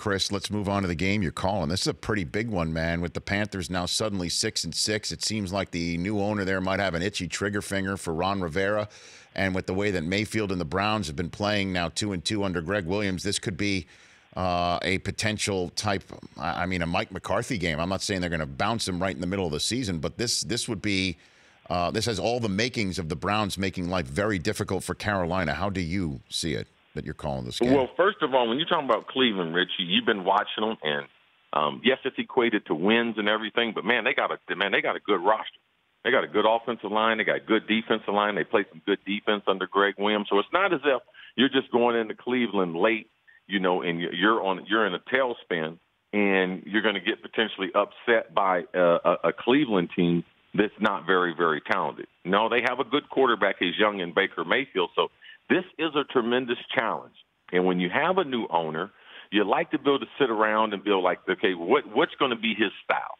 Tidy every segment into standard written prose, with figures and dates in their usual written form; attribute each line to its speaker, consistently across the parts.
Speaker 1: Cris, let's move on to the game you're calling. This is a pretty big one, man. With the Panthers now suddenly 6-6, it seems like the new owner there might have an itchy trigger finger for Ron Rivera. And with the way that Mayfield and the Browns have been playing now 2-2 under Greg Williams, this could be a potential type, I mean, a Mike McCarthy game. I'm not saying they're going to bounce him right in the middle of the season, but this would be, this has all the makings of the Browns making life very difficult for Carolina. How do you see it that you're calling this game?
Speaker 2: Well, first of all, when you're talking about Cleveland, Richie, you've been watching them, and yes, it's equated to wins and everything, but man, they got a good roster. They got a good offensive line. They got good defensive line. They play some good defense under Greg Williams. So it's not as if you're just going into Cleveland late, and you're in a tailspin, and you're going to get potentially upset by a Cleveland team that's not very, very talented. No, they have a good quarterback. He's young in Baker Mayfield. So this is a tremendous challenge. And when you have a new owner, you like to be able to sit around and be like, okay, what's going to be his style?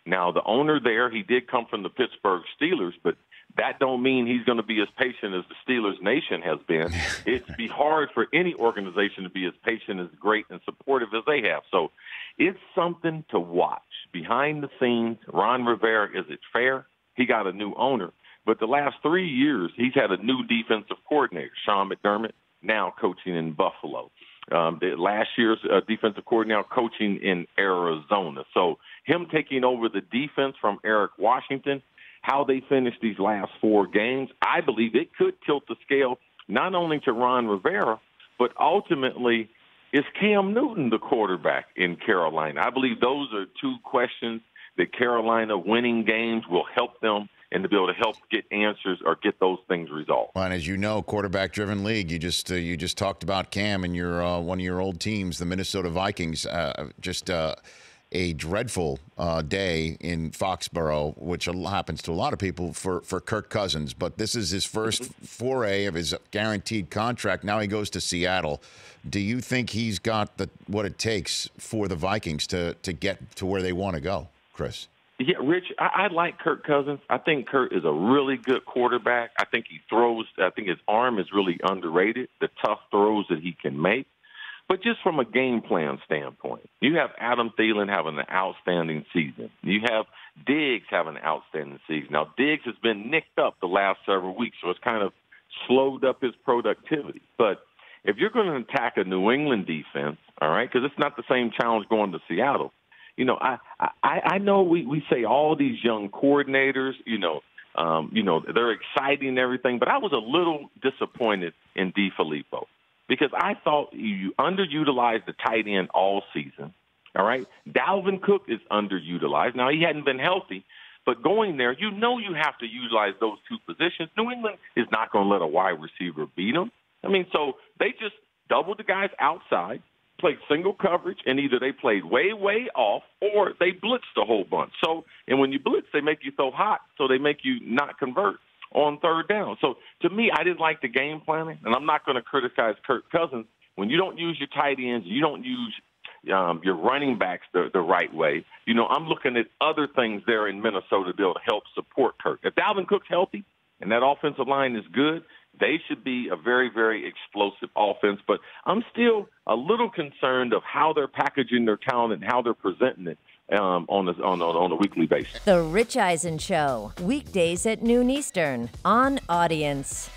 Speaker 2: Now, the owner there, he did come from the Pittsburgh Steelers, but that don't mean he's going to be as patient as the Steelers nation has been. It'd be hard for any organization to be as patient, as great, and supportive as they have. So it's something to watch. Behind the scenes, Ron Rivera, is it fair? He got a new owner. But the last 3 years, he's had a new defensive coordinator, Sean McDermott, now coaching in Buffalo. Last year's defensive coordinator coaching in Arizona. So him taking over the defense from Eric Washington, how they finish these last 4 games, I believe it could tilt the scale not only to Ron Rivera, but ultimately is Cam Newton the quarterback in Carolina? I believe those are 2 questions that Carolina winning games will help them and to be able to help get answers or get those things resolved.
Speaker 1: Well, and as you know, quarterback-driven league. You just talked about Cam and your one of your old teams, the Minnesota Vikings. A dreadful day in Foxborough, which happens to a lot of people for Kirk Cousins. But this is his first foray of his guaranteed contract. Now he goes to Seattle. Do you think he's got what it takes for the Vikings to get to where they want to go, Cris?
Speaker 2: Yeah, Rich, I like Kirk Cousins. I think Kirk is a really good quarterback. I think his arm is really underrated, the tough throws that he can make. But just from a game plan standpoint, you have Adam Thielen having an outstanding season. You have Diggs having an outstanding season. Now, Diggs has been nicked up the last several weeks, so it's kind of slowed up his productivity. But if you're going to attack a New England defense, all right, because it's not the same challenge going to Seattle. I know we say all these young coordinators, they're exciting and everything, but I was a little disappointed in DeFilippo because I thought you underutilized the tight end all season, all right? Dalvin Cook is underutilized. Now, he hadn't been healthy, but going there, you have to utilize those 2 positions. New England is not going to let a wide receiver beat them. I mean, so they just doubled the guys outside, played single coverage, and either they played way, way off or they blitzed a whole bunch. So, and when you blitz, they make you so hot, so they make you not convert on 3rd down. So, to me, I didn't like the game planning, and I'm not going to criticize Kirk Cousins. When you don't use your tight ends, you don't use your running backs the right way, I'm looking at other things there in Minnesota to be able to help support Kirk. If Dalvin Cook's healthy and that offensive line is good, they should be a very, very explosive offense. But I'm still a little concerned of how they're packaging their talent and how they're presenting it on a weekly basis.
Speaker 3: The Rich Eisen Show, weekdays at noon Eastern on Audience.